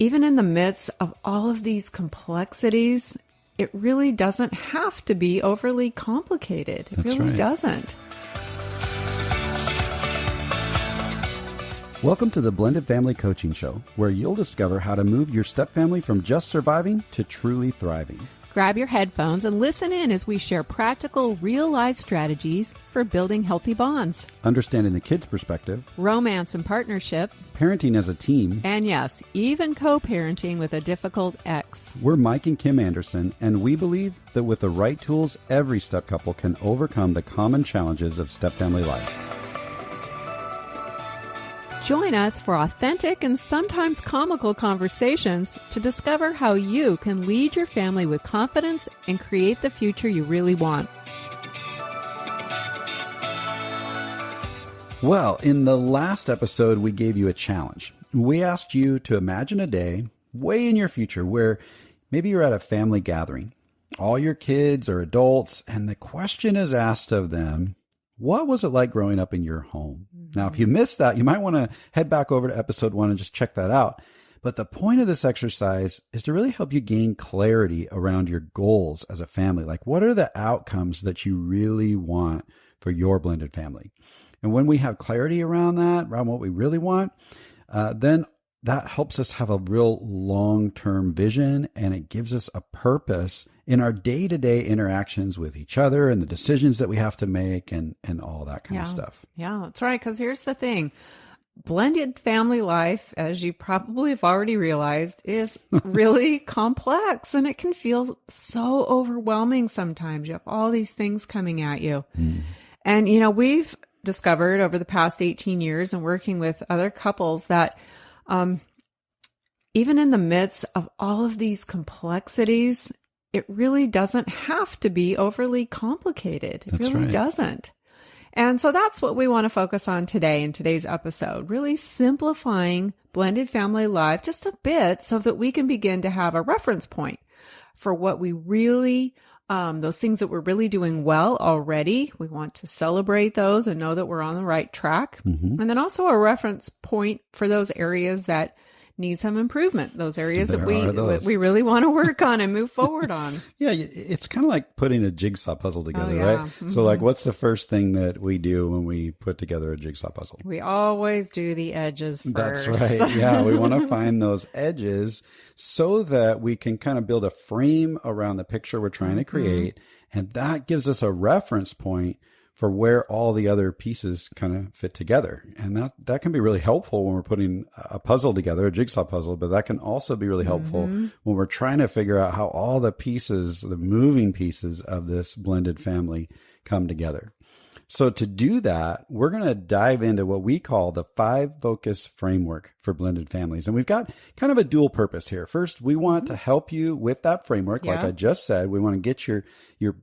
even in the midst of all of these complexities, it really doesn't have to be overly complicated. It really doesn't. Welcome to the Blended Family Coaching Show, where you'll discover how to move your stepfamily from just surviving to truly thriving. Grab your headphones and listen in as we share practical, real-life strategies for building healthy bonds, Understanding the kids' perspective, romance and partnership, parenting as a team. and yes, even co-parenting with a difficult ex. We're Mike and Kim Anderson, and we believe that with the right tools, every step couple can overcome the common challenges of stepfamily life. Join us for authentic and sometimes comical conversations to discover how you can lead your family with confidence and create the future you really want. Well, in the last episode, we gave you a challenge. We asked you to imagine a day way in your future where maybe you're at a family gathering. All your kids are adults, and the question is asked of them, what was it like growing up in your home? Now, if you missed that, you might want to head back over to episode 1 and just check that out. But the point of this exercise is to really help you gain clarity around your goals as a family. Like, what are the outcomes that you really want for your blended family? And when we have clarity around that, around what we really want, then that helps us have a real long-term vision, and it gives us a purpose in our day-to-day interactions with each other and the decisions that we have to make and all that kind of stuff. Yeah, that's right. Because here's the thing. Blended family life, as you probably have already realized, is really complex, and it can feel so overwhelming sometimes. You have all these things coming at you. And, you know, we've discovered over the past 18 years and working with other couples that even in the midst of all of these complexities, it really doesn't have to be overly complicated. It really doesn't. And so that's what we want to focus on today in today's episode, really simplifying blended family life just a bit so that we can begin to have a reference point for what we really, those things that we're really doing well already. We want to celebrate those and know that we're on the right track. And then also a reference point for those areas that need some improvement, those areas that we really want to work on and move forward on. Yeah, it's kind of like putting a jigsaw puzzle together, right? Mm-hmm. So like, what's the first thing that we do when we put together a jigsaw puzzle? We always do the edges first. That's right. Yeah, we want to find those edges so that we can kind of build a frame around the picture we're trying to create. And that gives us a reference point for where all the other pieces kind of fit together. And that can be really helpful when we're putting a puzzle together, a jigsaw puzzle, but that can also be really helpful when we're trying to figure out how all the pieces, the moving pieces of this blended family come together. So to do that, we're going to dive into what we call the 5 focus framework for blended families. And we've got kind of a dual purpose here. First, we want to help you with that framework. Like I just said, we want to get your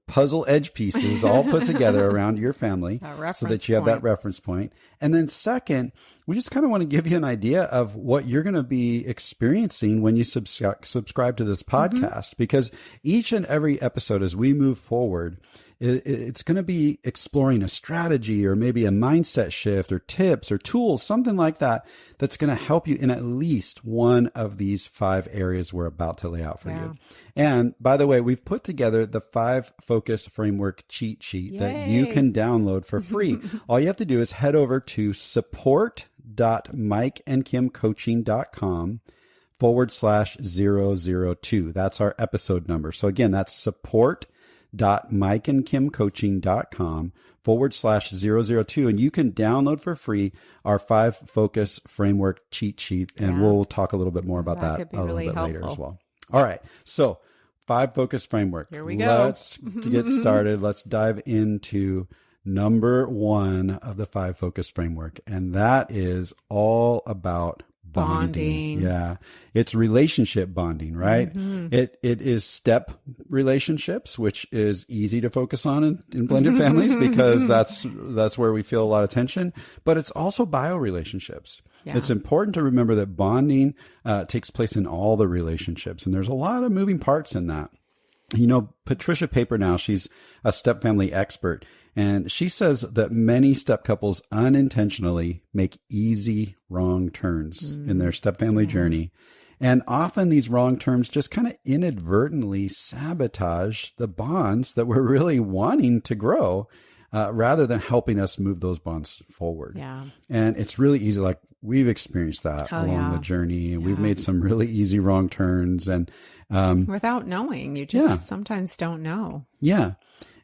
puzzle edge pieces all put together around your family so that you have that reference point. And then second, we just kind of want to give you an idea of what you're going to be experiencing when you subscribe to this podcast, because each and every episode as we move forward, it's going to be exploring a strategy or maybe a mindset shift or tips or tools, something like that, that's going to help you in at least one of these 5 areas we're about to lay out for you. And by the way, we've put together the 5 focus framework cheat sheet that you can download for free. All you have to do is head over to support.mikeandkimcoaching.com/002. That's our episode number. So again, that's support.mikeandkimcoaching.com/002. And you can download for free our 5 focus framework cheat sheet. And we'll talk a little bit more about that a little bit later as well. All right. So 5 focus framework. Here we go. Let's get started. Let's dive into number 1 of the 5 focus framework. And that is all about bonding. Yeah. It's relationship bonding, right? It is step relationships, which is easy to focus on in blended families because that's where we feel a lot of tension, but it's also bio relationships. It's important to remember that bonding takes place in all the relationships, and there's a lot of moving parts in that. You know, Patricia Paper now, she's a step family expert, and she says that many step couples unintentionally make easy wrong turns in their step family journey. And often these wrong terms just kind of inadvertently sabotage the bonds that we're really wanting to grow, rather than helping us move those bonds forward. Yeah. And it's really easy. Like we've experienced that along the journey, and we've made some really easy wrong turns, and without knowing, you just sometimes don't know. Yeah.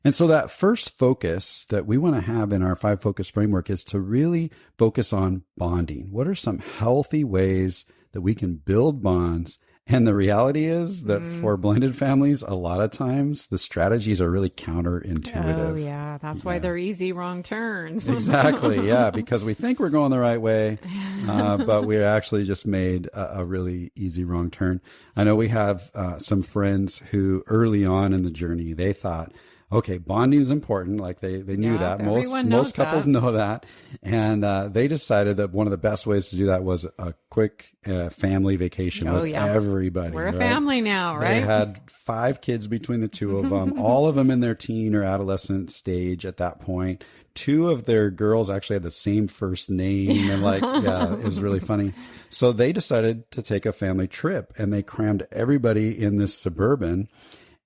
And so that first focus that we want to have in our 5 focus framework is to really focus on bonding. What are some healthy ways that we can build bonds? And the reality is that for blended families, a lot of times the strategies are really counterintuitive. Oh, yeah. That's why they're easy wrong turns. Exactly. Yeah. Because we think we're going the right way, but we actually just made a really easy wrong turn. I know we have some friends who early on in the journey, they thought, okay, bonding is important. Like they knew that. Most couples know that. And they decided that one of the best ways to do that was a quick family vacation with everybody. We're a family now, right? They had 5 kids between the 2 of them, all of them in their teen or adolescent stage at that point. 2 of their girls actually had the same first name, and it was really funny. So they decided to take a family trip, and they crammed everybody in this Suburban.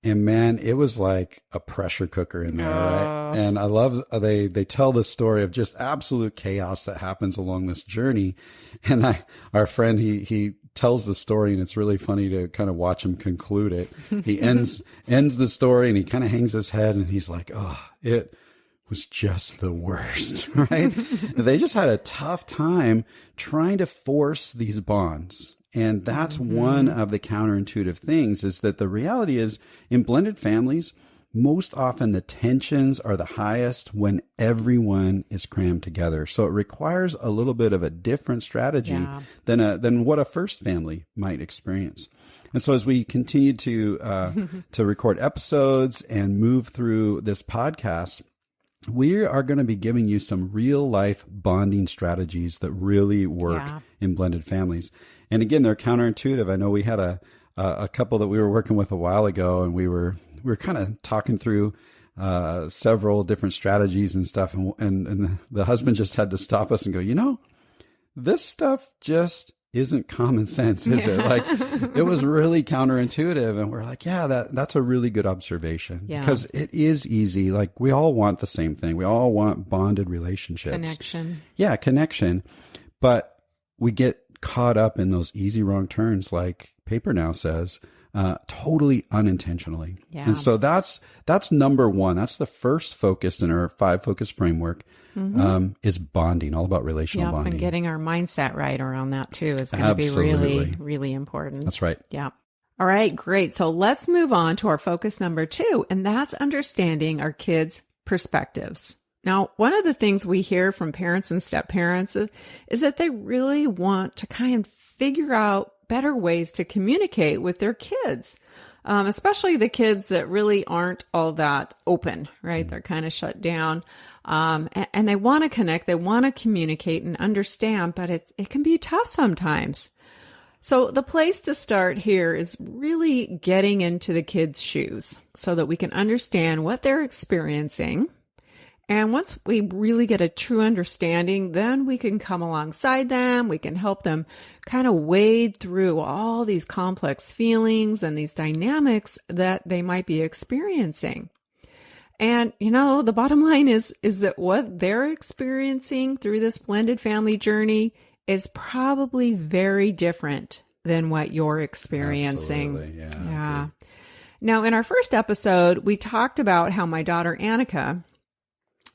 And man, it was like a pressure cooker in there, right? And I love, they tell the story of just absolute chaos that happens along this journey. And our friend, he tells the story, and it's really funny to kind of watch him conclude it. He ends the story, and he kind of hangs his head, and he's like, oh, it was just the worst, right? They just had a tough time trying to force these bonds. And that's one of the counterintuitive things, is that the reality is in blended families, most often the tensions are the highest when everyone is crammed together. So it requires a little bit of a different strategy than what a first family might experience. And so as we continue to record episodes and move through this podcast, we are going to be giving you some real life bonding strategies that really work in blended families. And again, they're counterintuitive. I know we had a couple that we were working with a while ago, and we were kind of talking through several different strategies and stuff. And the husband just had to stop us and go, this stuff just isn't common sense, is it? Like, it was really counterintuitive. And we're like, that's a really good observation, because it is easy. Like, we all want the same thing. We all want bonded relationships. Connection. Yeah, connection. But we get caught up in those easy wrong turns, like Paper Now says, totally unintentionally. Yeah. And so that's number 1. That's the first focus in our 5 focus framework, is bonding, all about relational bonding. And getting our mindset right around that too is going to be really, really important. That's right. Yeah. All right, great. So let's move on to our focus number 2, and that's understanding our kids' perspectives. Now, one of the things we hear from parents and step-parents is that they really want to kind of figure out better ways to communicate with their kids, especially the kids that really aren't all that open, right? They're kind of shut down, and they want to connect, they want to communicate and understand, but it can be tough sometimes. So the place to start here is really getting into the kids' shoes so that we can understand what they're experiencing. And once we really get a true understanding, then we can come alongside them. We can help them kind of wade through all these complex feelings and these dynamics that they might be experiencing. And, the bottom line is that what they're experiencing through this blended family journey is probably very different than what you're experiencing. Absolutely. Yeah. Now, in our first episode, we talked about how my daughter Annika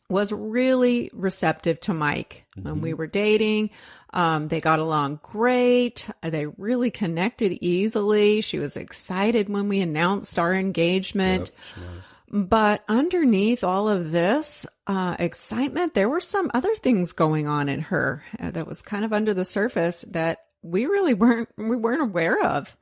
was really receptive to Mike when we were dating. They got along great. They really connected easily. She was excited when we announced our engagement. Yep, she was. But underneath all of this excitement, there were some other things going on in her that was kind of under the surface that we really weren't aware of.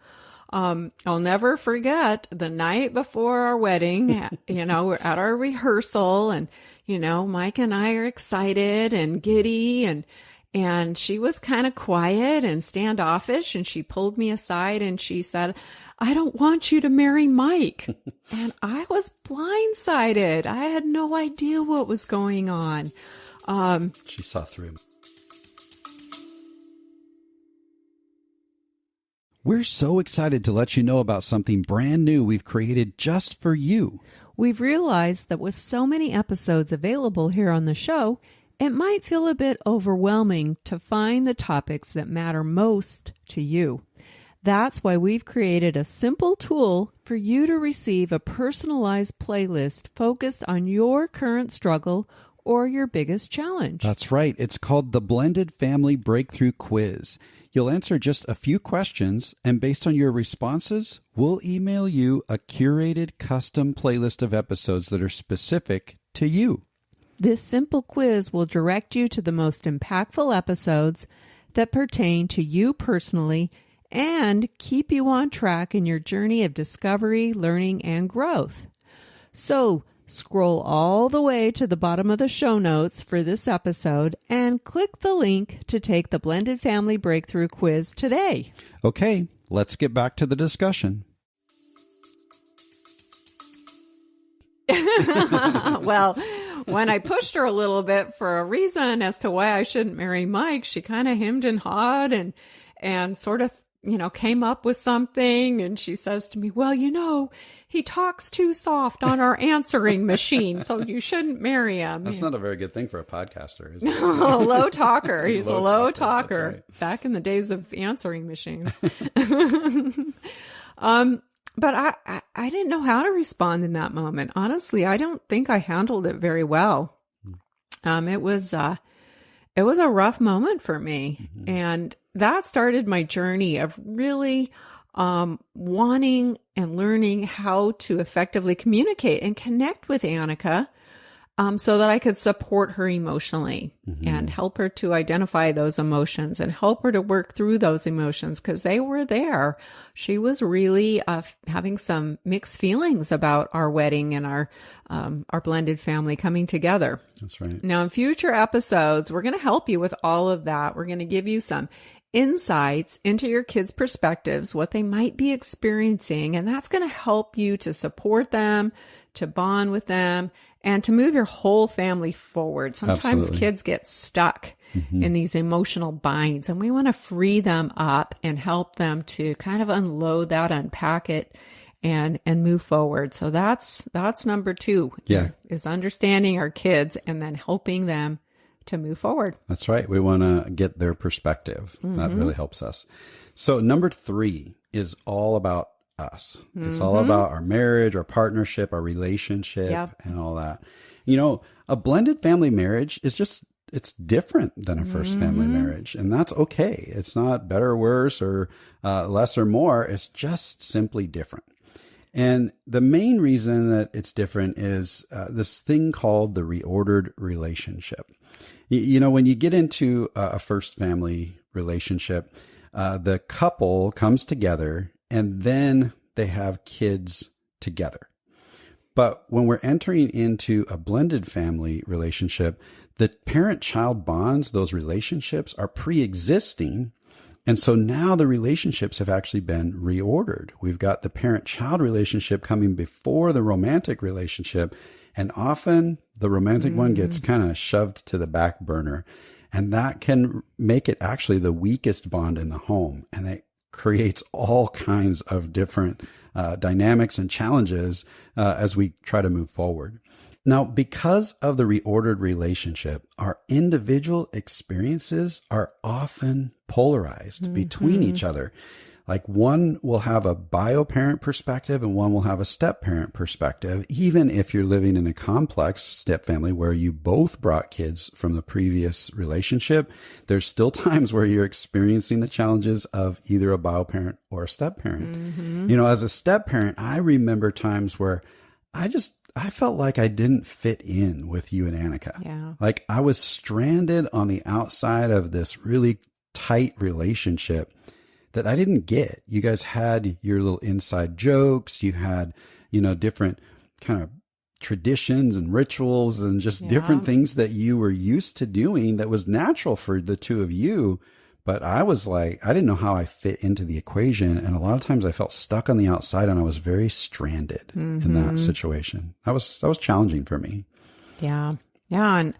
I'll never forget the night before our wedding, we're at our rehearsal, and, Mike and I are excited and giddy, and she was kind of quiet and standoffish, and she pulled me aside and she said, "I don't want you to marry Mike." And I was blindsided. I had no idea what was going on. She saw through him. We're so excited to let you know about something brand new we've created just for you. We've realized that with so many episodes available here on the show, it might feel a bit overwhelming to find the topics that matter most to you. That's why we've created a simple tool for you to receive a personalized playlist focused on your current struggle or your biggest challenge. That's right. It's called the Blended Family Breakthrough Quiz. You'll answer just a few questions, and based on your responses, we'll email you a curated custom playlist of episodes that are specific to you. This simple quiz will direct you to the most impactful episodes that pertain to you personally and keep you on track in your journey of discovery, learning, and growth. So, scroll all the way to the bottom of the show notes for this episode and click the link to take the Blended Family Breakthrough Quiz today. Okay, let's get back to the discussion. Well, when I pushed her a little bit for a reason as to why I shouldn't marry Mike, she kind of hemmed and hawed and sort of, came up with something. And she says to me, well, he talks too soft on our answering machine, so you shouldn't marry him. That's not a very good thing for a podcaster, is it? No, low talker. He's a low talker. Right. Back in the days of answering machines. But I didn't know how to respond in that moment. Honestly, I don't think I handled it very well. It was a rough moment for me. Mm-hmm. And that started my journey of really wanting and learning how to effectively communicate and connect with Annika so that I could support her emotionally and help her to identify those emotions and help her to work through those emotions because they were there. She was really having some mixed feelings about our wedding and our blended family coming together. That's right. Now, in future episodes, we're going to help you with all of that. We're going to give you some insights into your kids' perspectives, what they might be experiencing, and that's going to help you to support them, to bond with them, and to move your whole family forward. Sometimes Absolutely. Kids get stuck in these emotional binds, and we want to free them up and help them to kind of unload that, unpack it, and move forward. So that's number 2. Yeah. Is understanding our kids and then helping them to move forward. That's right. We want to get their perspective. That really helps us. So number 3 is all about us. It's all about our marriage, our partnership, our relationship, and all that. A blended family marriage is it's different than a first family marriage. And that's okay. It's not better or worse or less or more. It's just simply different. And the main reason that it's different is this thing called the reordered relationship. When you get into a first family relationship, the couple comes together and then they have kids together. But when we're entering into a blended family relationship, the parent-child bonds, those relationships are pre-existing. And so now the relationships have actually been reordered. We've got the parent-child relationship coming before the romantic relationship. And often the romantic one gets kind of shoved to the back burner. And that can make it actually the weakest bond in the home. And it creates all kinds of different dynamics and challenges as we try to move forward. Now, because of the reordered relationship, our individual experiences are often polarized between each other. Like one will have a bio-parent perspective and one will have a step-parent perspective, even if you're living in a complex step family where you both brought kids from the previous relationship. There's still times where you're experiencing the challenges of either a bio-parent or a step-parent. As a step-parent, I remember times where I felt like I didn't fit in with you and Annika. Yeah. Like I was stranded on the outside of this really tight relationship that I didn't get. You guys had your little inside jokes. You had, different kind of traditions and rituals and just different things that you were used to doing that was natural for the two of you. But I was like, I didn't know how I fit into the equation. And a lot of times I felt stuck on the outside and I was very stranded in that situation. That was challenging for me. Yeah. Yeah. And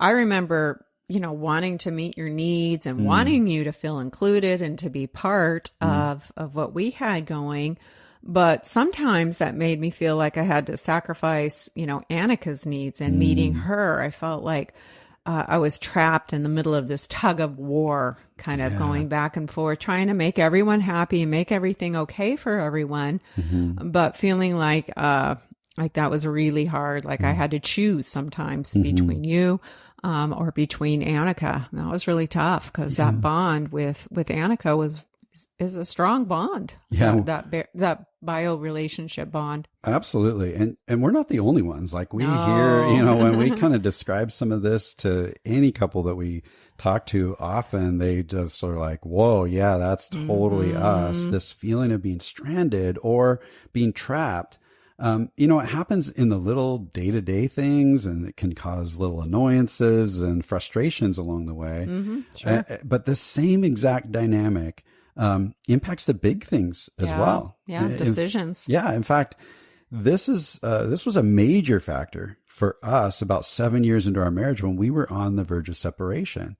I remember wanting to meet your needs and wanting you to feel included and to be part of what we had going. But sometimes that made me feel like I had to sacrifice, Annika's needs and meeting her. I felt like I was trapped in the middle of this tug of war, kind of going back and forth, trying to make everyone happy and make everything okay for everyone, but feeling like that was really hard. Like I had to choose sometimes between you or between Annika. That was really tough because that bond with Annika is a strong bond. Yeah. That bio relationship bond. Absolutely. And we're not the only ones. Like we hear, when we kind of describe some of this to any couple that we talk to, often they just are like, whoa, yeah, that's totally us. This feeling of being stranded or being trapped. It happens in the little day-to-day things, and it can cause little annoyances and frustrations along the way. Sure. But the same exact dynamic impacts the big things as well. Yeah, decisions. In fact, this was a major factor for us about 7 years into our marriage when we were on the verge of separation.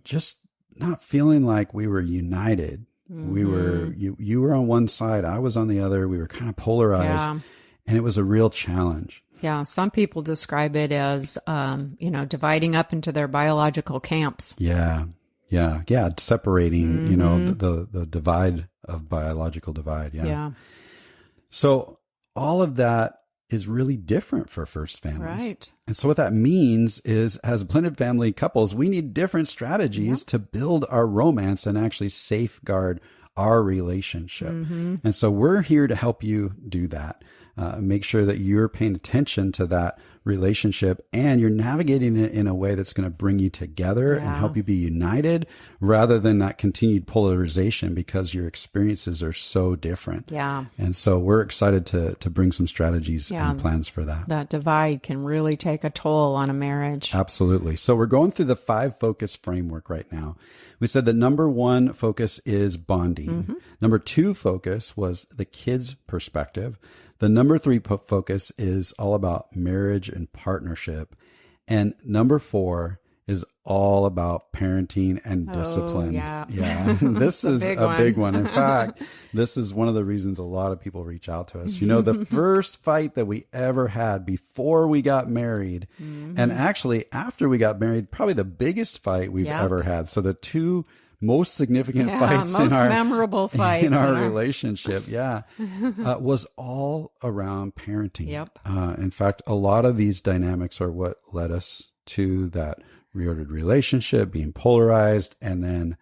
Just not feeling like we were united. We were, you were on one side, I was on the other. We were kind of polarized, and it was a real challenge. Yeah. Some people describe it as, dividing up into their biological camps. Yeah. Separating, the divide of biological divide. Yeah. So all of that is really different for first families. Right. And so what that means is, as blended family couples, we need different strategies to build our romance and actually safeguard our relationship. And so we're here to help you do that. Make sure that you're paying attention to that relationship and you're navigating it in a way that's going to bring you together and help you be united rather than that continued polarization because your experiences are so different. Yeah. And so we're excited to bring some strategies and plans for that. That divide can really take a toll on a marriage. Absolutely. So we're going through the 5 focus framework right now. We said that number 1 focus is bonding. Number 2 focus was the kids' perspective. The number 3 focus is all about marriage and partnership. And number 4 is all about parenting and discipline. Yeah. This is a big one. In fact, this is one of the reasons a lot of people reach out to us. The first fight that we ever had before we got married, and actually after we got married, probably the biggest fight we've ever had. So the 2 most significant fights memorable fights in our relationship, was all around parenting. In fact, a lot of these dynamics are what led us to that reordered relationship, being polarized, and then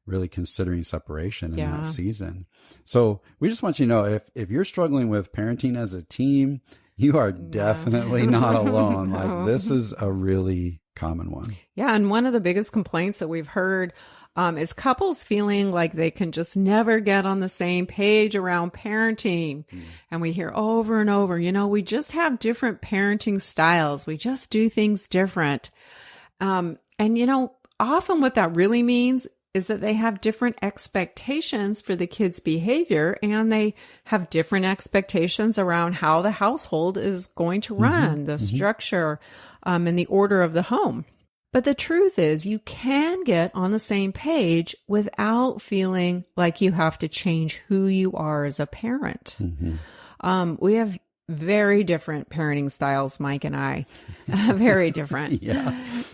really considering separation in that season. So we just want you to know, if you're struggling with parenting as a team, you are definitely not alone. Like, this is a really common one. Yeah. And one of the biggest complaints that we've heard is couples feeling like they can just never get on the same page around parenting. And we hear over and over, we just have different parenting styles. We just do things different. And often what that really means is that they have different expectations for the kids' behavior, and they have different expectations around how the household is going to run, the structure, and the order of the home. But the truth is, you can get on the same page without feeling like you have to change who you are as a parent. We have very different parenting styles, Mike and I. Very different.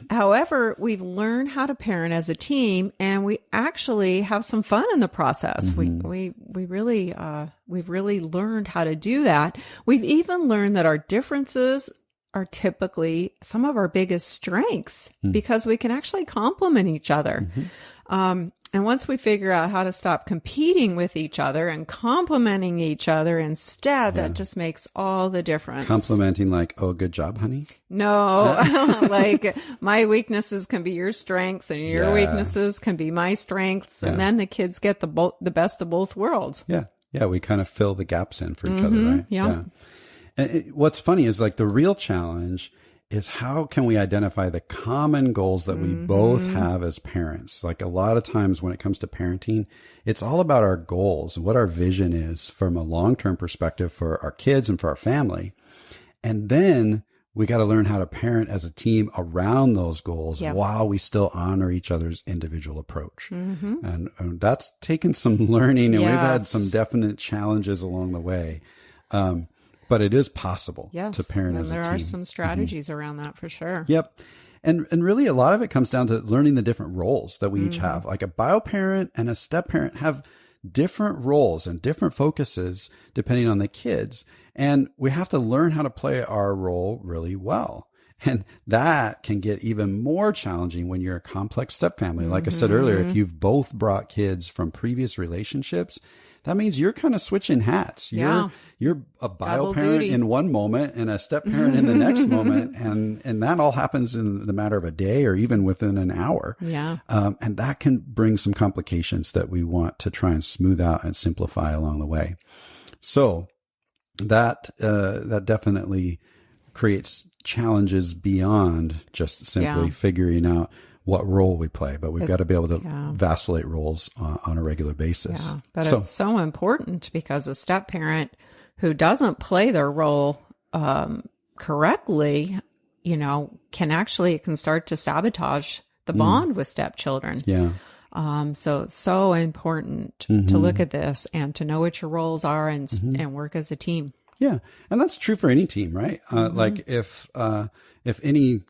However, we've learned how to parent as a team, and we actually have some fun in the process. We've really learned how to do that. We've even learned that our differences are typically some of our biggest strengths because we can actually complement each other. And once we figure out how to stop competing with each other and complimenting each other instead, that just makes all the difference. Complimenting like, oh, good job, honey? No, like my weaknesses can be your strengths and your weaknesses can be my strengths. And then the kids get the best of both worlds. Yeah, we kind of fill the gaps in for each other, right? Yeah. And what's funny is like the real challenge is how can we identify the common goals that we both have as parents? Like a lot of times when it comes to parenting, it's all about our goals and what our vision is from a long-term perspective for our kids and for our family. And then we got to learn how to parent as a team around those goals Yep. while we still honor each other's individual approach. And that's taken some learning, and we've had some definite challenges along the way. But it is possible to parent as a team. There are some strategies around that for sure. Yep. And really a lot of it comes down to learning the different roles that we each have. Like a bio parent and a step parent have different roles and different focuses depending on the kids. And we have to learn how to play our role really well. And that can get even more challenging when you're a complex step family. Like I said earlier, if you've both brought kids from previous relationships, that means you're kind of switching hats. You're a bio parent in one moment and a step parent in the next moment. And that all happens in the matter of a day or even within an hour. Yeah. And that can bring some complications that we want to try and smooth out and simplify along the way. So that definitely creates challenges beyond just simply figuring out what role we play, but we've got to be able to vacillate roles on a regular basis. Yeah, but it's so important because a step parent who doesn't play their role correctly, can start to sabotage the bond with stepchildren. Yeah. So it's so important to look at this and to know what your roles are and work as a team. Yeah. And that's true for any team, right? Like if any,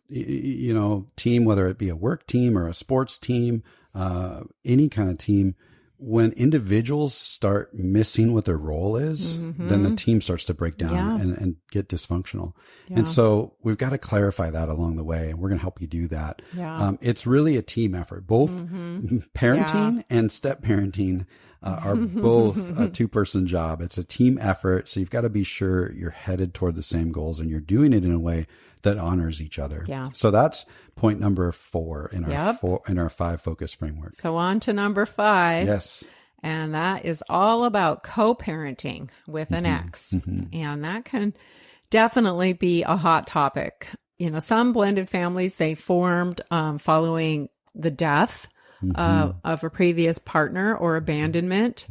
team, whether it be a work team or a sports team, any kind of team, when individuals start missing what their role is, then the team starts to break down and get dysfunctional. Yeah. And so we've got to clarify that along the way, and we're going to help you do that. Yeah. It's really a team effort. Both parenting and step parenting are both a two-person job. It's a team effort. So you've got to be sure you're headed toward the same goals and you're doing it in a way that honors each other. Yeah. So that's point number 4 in our 5 focus framework. So on to number 5. Yes. And that is all about co-parenting with an ex. And that can definitely be a hot topic. Some blended families, they formed following the death of a previous partner or abandonment.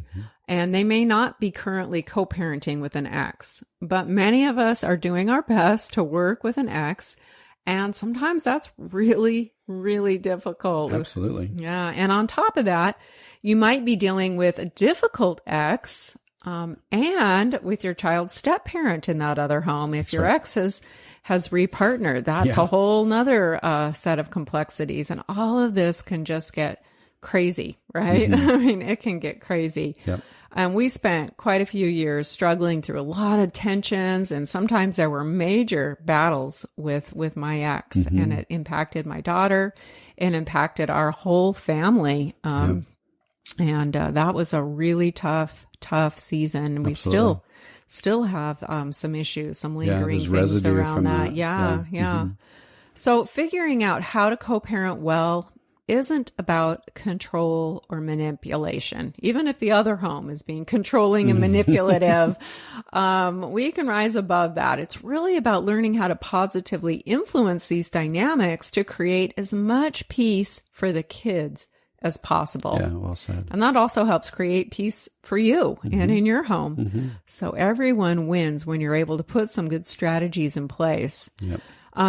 And they may not be currently co-parenting with an ex, but many of us are doing our best to work with an ex. And sometimes that's really, really difficult. Absolutely. Yeah. And on top of that, you might be dealing with a difficult ex, and with your child's step parent in that other home. If your ex has repartnered, that's a whole nother set of complexities. And all of this can just get crazy, right? I mean, it can get crazy. Yep. And we spent quite a few years struggling through a lot of tensions, and sometimes there were major battles with my ex, and it impacted my daughter, it impacted our whole family. And that was a really tough season. We still have some issues, some lingering things around that. Yeah. So figuring out how to co-parent well isn't about control or manipulation. Even if the other home is being controlling and manipulative, we can rise above that. It's really about learning how to positively influence these dynamics to create as much peace for the kids as possible. Yeah, well said. And that also helps create peace for you and in your home. So everyone wins when you're able to put some good strategies in place. Yep.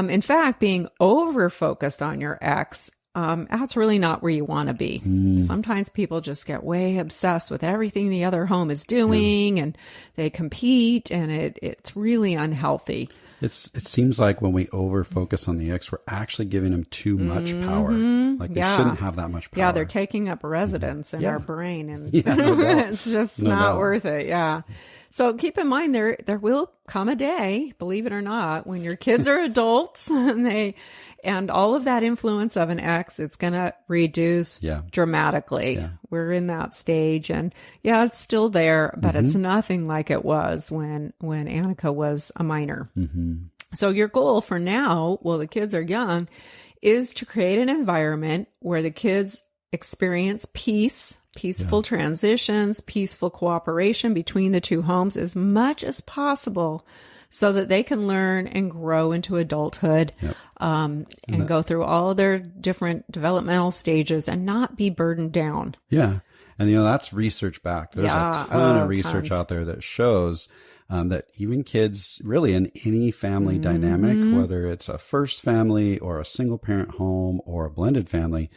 In fact, being over-focused on your ex, that's really not where you want to be. Sometimes people just get way obsessed with everything the other home is doing, and they compete, and it's really unhealthy. It seems like when we over focus on the ex, we're actually giving them too much power. Like they shouldn't have that much power. Yeah, they're taking up residence in our brain, and it's just not worth it. Yeah. So keep in mind there will come a day, believe it or not, when your kids are adults and all of that influence of an ex, it's going to reduce dramatically. Yeah. We're in that stage, and it's still there, but it's nothing like it was when Annika was a minor. So your goal for now, while the kids are young, is to create an environment where the kids experience peaceful transitions, peaceful cooperation between the two homes as much as possible, so that they can learn and grow into adulthood, and go through all of their different developmental stages and not be burdened down. Yeah. And, that's research backed. There's a ton of research out there that shows that even kids really in any family dynamic, whether it's a first family or a single parent home or a blended family,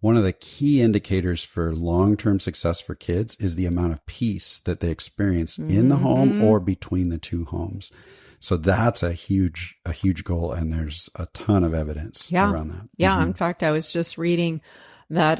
one of the key indicators for long-term success for kids is the amount of peace that they experience in the home or between the two homes. So that's a huge goal. And there's a ton of evidence around that. Yeah. In fact, I was just reading that,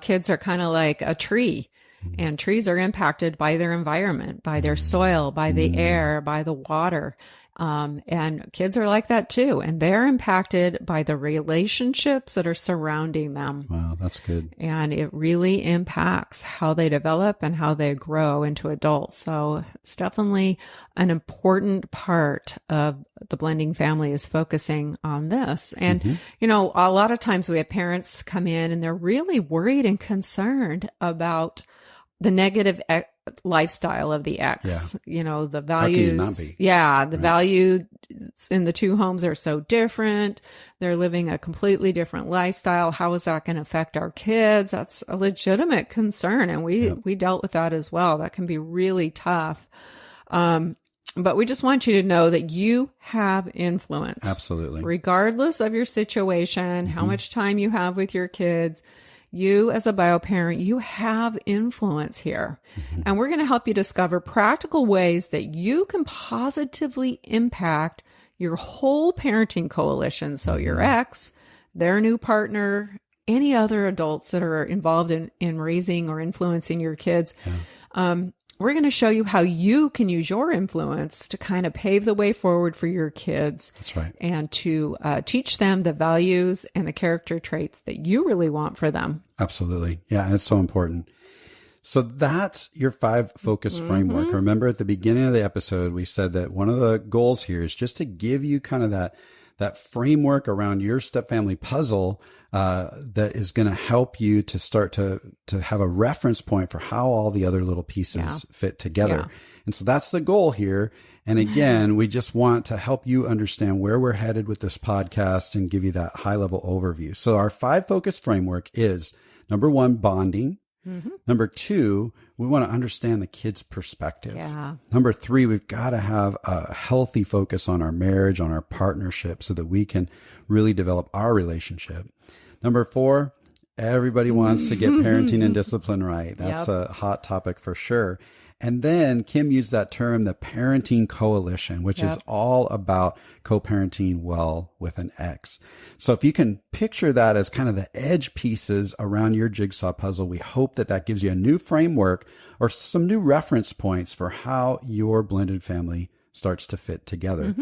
kids are kind of like a tree, and trees are impacted by their environment, by their soil, by the air, by the water. And kids are like that too. And they're impacted by the relationships that are surrounding them. Wow, that's good. And it really impacts how they develop and how they grow into adults. So it's definitely an important part of the blending family is focusing on this. And, a lot of times we have parents come in and they're really worried and concerned about the negative lifestyle of the ex, the values. The values in the two homes are so different. They're living a completely different lifestyle. How is that going to affect our kids? That's a legitimate concern. And we dealt with that as well. That can be really tough. But we just want you to know that you have influence. Absolutely. Regardless of your situation, how much time you have with your kids, you as a bio-parent, you have influence here. And we're going to help you discover practical ways that you can positively impact your whole parenting coalition. So your ex, their new partner, any other adults that are involved in raising or influencing your kids. We're going to show you how you can use your influence to kind of pave the way forward for your kids. That's right. And to teach them the values and the character traits that you really want for them. Absolutely. Yeah, it's so important. So that's your 5 focus framework. Remember at the beginning of the episode, we said that one of the goals here is just to give you kind of that framework around your step family puzzle that is going to help you to start to have a reference point for how all the other little pieces fit together. And so that's the goal here. And again, we just want to help you understand where we're headed with this podcast and give you that high level overview. So our 5 focus framework is number 1, bonding. Number 2, we want to understand the kid's perspective. Number 3, we've got to have a healthy focus on our marriage, on our partnership, so that we can really develop our relationship. Number 4, everybody wants to get parenting and discipline right. That's a hot topic for sure. And then Kim used that term, the parenting coalition, which is all about co-parenting well with an ex. So if you can picture that as kind of the edge pieces around your jigsaw puzzle, we hope that that gives you a new framework or some new reference points for how your blended family starts to fit together.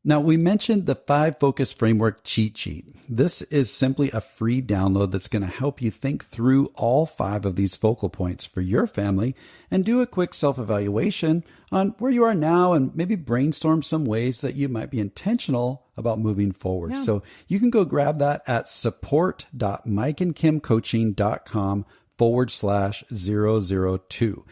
Now, we mentioned the 5 focus framework cheat sheet. This is simply a free download that's going to help you think through all 5 of these focal points for your family and do a quick self-evaluation on where you are now and maybe brainstorm some ways that you might be intentional about moving forward. So you can go grab that at support.mikeandkimcoaching.com/002.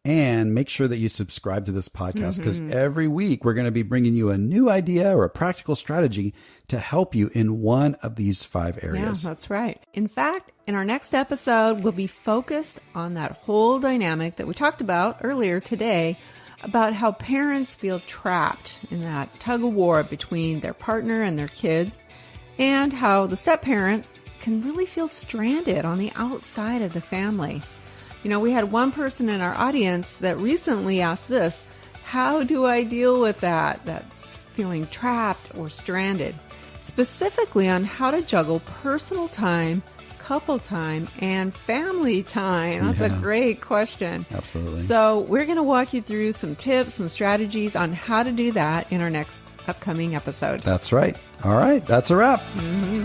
And make sure that you subscribe to this podcast because every week we're going to be bringing you a new idea or a practical strategy to help you in one of these 5 areas. Yeah, that's right. In fact, in our next episode, we'll be focused on that whole dynamic that we talked about earlier today about how parents feel trapped in that tug of war between their partner and their kids, and how the step-parent can really feel stranded on the outside of the family. We had one person in our audience that recently asked this: how do I deal with that? That's feeling trapped or stranded. Specifically on how to juggle personal time, couple time, and family time. That's a great question. Absolutely. So we're going to walk you through some tips and strategies on how to do that in our next upcoming episode. That's right. All right. That's a wrap.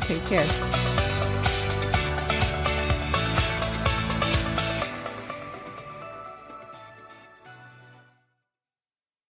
Take care.